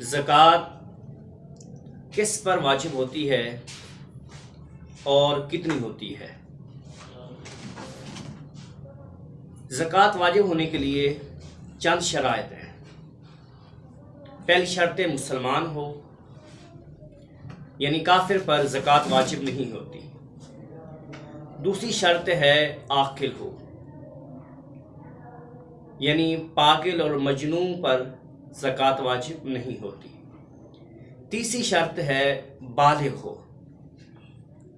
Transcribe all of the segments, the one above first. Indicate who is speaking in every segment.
Speaker 1: ज़कात किस पर वाजिब होती है और कितनी होती है। ज़कात वाजिब होने के लिए चंद शराइत हैं। पहली शर्त मुसलमान हो, यानी काफिर पर ज़कात वाजिब नहीं होती। दूसरी शर्त है आकिल हो, यानी पागिल और मजनून पर ज़कात वाजिब नहीं होती। तीसरी शर्त है बालिग हो,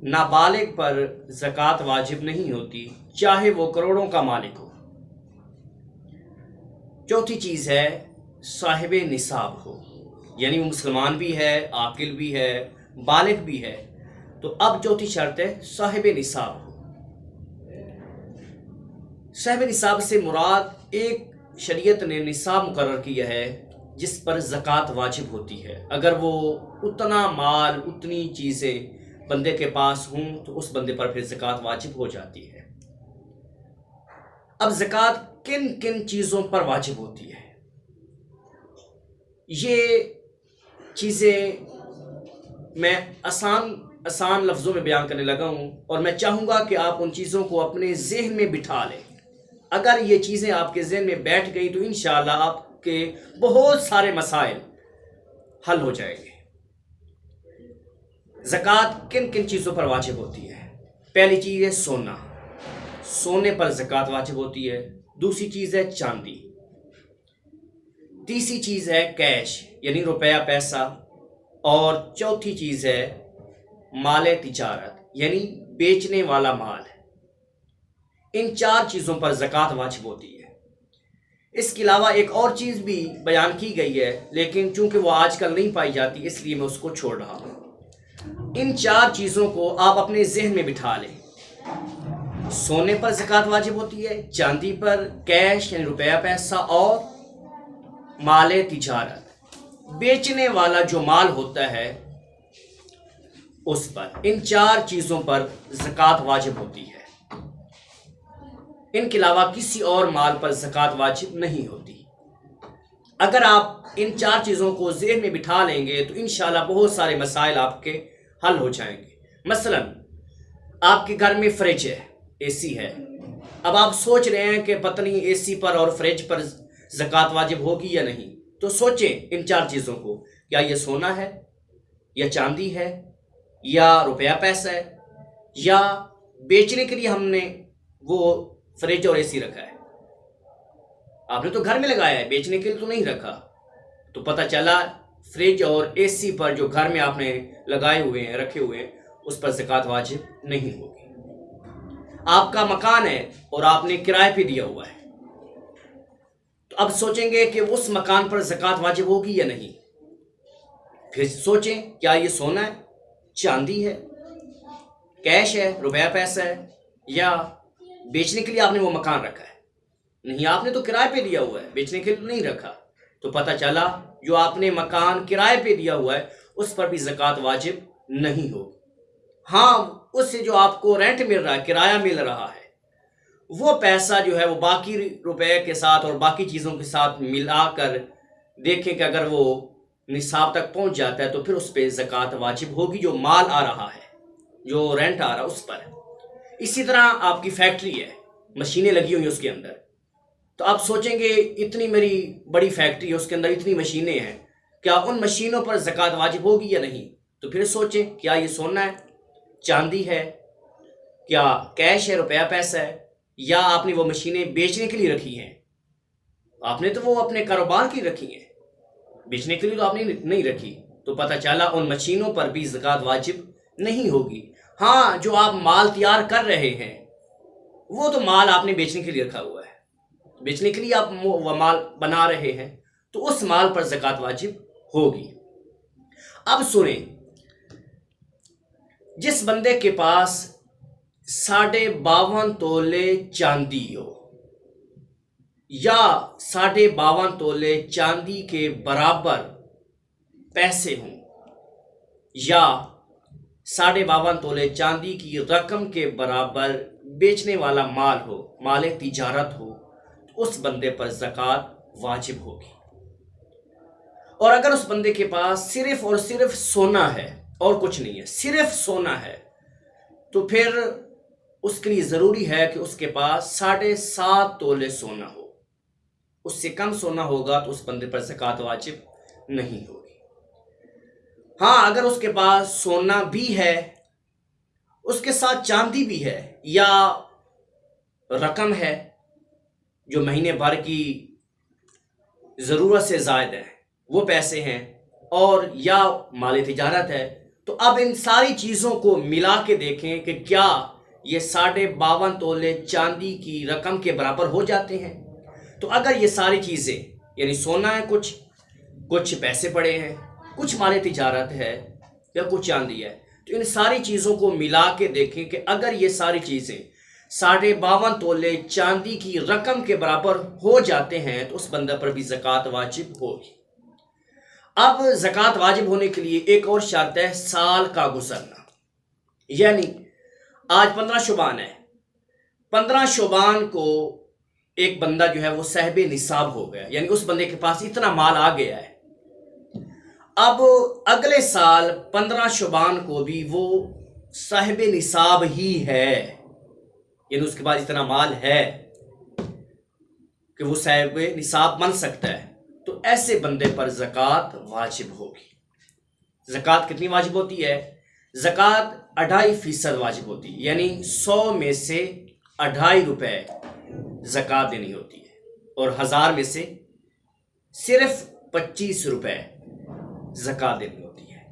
Speaker 1: नाबालिग पर ज़कात वाजिब नहीं होती, चाहे वो करोड़ों का मालिक हो। चौथी चीज़ है साहिब निसाब हो, यानी वो मुसलमान भी है, आकिल भी है, बालिग भी है। तो अब चौथी शर्त है साहिब निसाब हो। साहिब निसाब से मुराद एक शरीयत ने निसाब मुकर्रर किया है जिस पर ज़कात वाजिब होती है। अगर वो उतना माल, उतनी चीज़ें बंदे के पास हों तो उस बंदे पर फिर ज़कात वाजिब हो जाती है। अब ज़कात किन किन चीज़ों पर वाजिब होती है, ये चीज़ें मैं आसान लफ्ज़ों में बयान करने लगा हूँ और मैं चाहूँगा कि आप उन चीज़ों को अपने ज़हन में बिठा लें। अगर ये चीज़ें आपके ज़हन में बैठ गई तो इंशाअल्लाह आपके बहुत सारे मसाइल हल हो जाएंगे। ज़कात किन किन चीज़ों पर वाजिब होती है। पहली चीज़ है सोना, सोने पर ज़कात वाजिब होती है। दूसरी चीज़ है चांदी। तीसरी चीज़ है कैश, यानी रुपया पैसा। और चौथी चीज़ है माल तिजारत, यानी बेचने वाला माल। इन चार चीज़ों पर ज़कात वाजिब होती है। इसके अलावा एक और चीज़ भी बयान की गई है, लेकिन चूंकि वो आजकल नहीं पाई जाती इसलिए मैं उसको छोड़ रहा हूँ। इन चार चीज़ों को आप अपने जहन में बिठा लें। सोने पर ज़कात वाजिब होती है, चांदी पर, कैश यानी रुपया पैसा, और माल तिजारत बेचने वाला जो माल होता है उस पर। इन चार चीज़ों पर ज़कात वाजिब होती है। इनके अलावा किसी और माल पर ज़कात वाजिब नहीं होती। अगर आप इन चार चीज़ों को ज़हन में बिठा लेंगे तो इंशाअल्लाह बहुत सारे मसाइल आपके हल हो जाएंगे। मसलन आपके घर में फ्रिज है, एसी है। अब आप सोच रहे हैं कि पता नहीं एसी पर और फ्रिज पर ज़कात वाजिब होगी या नहीं। तो सोचें इन चार चीज़ों को, क्या ये सोना है या चांदी है या रुपया पैसा है, या बेचने के लिए हमने वो फ्रिज और एसी रखा है। आपने तो घर में लगाया है, बेचने के लिए तो नहीं रखा। तो पता चला फ्रिज और एसी पर जो घर में आपने लगाए हुए हैं, रखे हुए हैं, उस पर ज़कात वाजिब नहीं होगी। आपका मकान है और आपने किराए पे दिया हुआ है, तो अब सोचेंगे कि उस मकान पर ज़कात वाजिब होगी या नहीं। फिर सोचें क्या ये सोना है, चांदी है, कैश है, रुपया पैसा है, या बेचने के लिए आपने वो मकान रखा है। नहीं, आपने तो किराए पे दिया हुआ है, बेचने के लिए नहीं रखा। तो पता चला जो आपने मकान किराए पे दिया हुआ है उस पर भी ज़कात वाजिब नहीं होगी। हाँ, उससे जो आपको रेंट मिल रहा है, किराया मिल रहा है, वो पैसा जो है वो बाकी रुपए के साथ और बाकी चीज़ों के साथ मिलाकर देखें कि अगर वो निसाब तक पहुंच जाता है तो फिर उस पर ज़कात वाजिब होगी, जो माल आ रहा है, जो रेंट आ रहा है उस पर। इसी तरह आपकी फैक्ट्री है, मशीनें लगी हुई हैं उसके अंदर। तो आप सोचेंगे इतनी मेरी बड़ी फैक्ट्री है, उसके अंदर इतनी मशीनें हैं, क्या उन मशीनों पर ज़कात वाजिब होगी या नहीं। तो फिर सोचें क्या ये सोना है, चांदी है, क्या कैश है, रुपया पैसा है, या आपने वो मशीनें बेचने के लिए रखी हैं। आपने तो वो अपने कारोबार की रखी हैं, बेचने के लिए तो आपने नहीं रखी। तो पता चला उन मशीनों पर भी ज़कात वाजिब नहीं होगी। हाँ, जो आप माल तैयार कर रहे हैं वो तो माल आपने बेचने के लिए रखा हुआ है, बेचने के लिए आप वो माल बना रहे हैं, तो उस माल पर ज़कात वाजिब होगी। अब सुने, जिस बंदे के पास 52.5 तोले चांदी हो या 52.5 तोले चांदी के बराबर पैसे हों या 52.5 तोले चांदी की रकम के बराबर बेचने वाला माल हो, माल तिजारत हो, तो उस बंदे पर ज़कात वाजिब होगी। اور اگر اس بندے کے پاس صرف اور صرف سونا ہے اور کچھ نہیں ہے، صرف سونا ہے، تو پھر اس کے لیے ضروری ہے کہ اس کے پاس 7.5 تولے سونا ہو۔ اس سے کم سونا ہوگا تو اس بندے پر زکوٰۃ واجب نہیں ہوگی۔ ہاں اگر اس کے پاس سونا بھی ہے، اس کے ساتھ چاندی بھی ہے، یا رقم ہے جو مہینے بھر کی ضرورت سے زائد ہے، وہ پیسے ہیں، اور یا مال تجارت ہے، تو اب ان ساری چیزوں کو ملا کے دیکھیں کہ کیا یہ 52.5 تولے چاندی کی رقم کے برابر ہو جاتے ہیں۔ تو اگر یہ ساری چیزیں، یعنی سونا ہے، کچھ پیسے پڑے ہیں، کچھ مال تجارت ہے، یا کچھ چاندی ہے، تو ان ساری چیزوں کو ملا کے دیکھیں کہ اگر یہ ساری چیزیں 52.5 تولے چاندی کی رقم کے برابر ہو جاتے ہیں تو اس بندہ پر بھی زکوٰۃ واجب ہوگی۔ اب زکوٰۃ واجب ہونے کے لیے ایک اور شرط ہے، سال کا گزرنا۔ یعنی آج 15 شعبان ہے، 15 شعبان کو ایک بندہ جو ہے وہ صاحب نصاب ہو گیا، یعنی اس بندے کے پاس اتنا مال آ گیا ہے۔ اب اگلے سال 15 شعبان کو بھی وہ صاحب نصاب ہی ہے، یعنی اس کے پاس اتنا مال ہے کہ وہ صاحب نصاب بن سکتا ہے، تو ایسے بندے پر زکوٰۃ واجب ہوگی۔ زکوٰۃ کتنی واجب ہوتی ہے؟ زکوٰۃ 2.5% واجب ہوتی ہے، یعنی 100 میں سے 2.5 روپے زکوٰۃ دینی ہوتی ہے، اور 1000 میں سے صرف 25 روپے زکوٰۃ دینی ہوتی ہے۔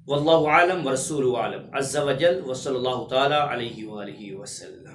Speaker 1: واللہ عالم ورسول عالم عز وجل، وصلی اللہ تعالی علیہ وآلہ وسلم۔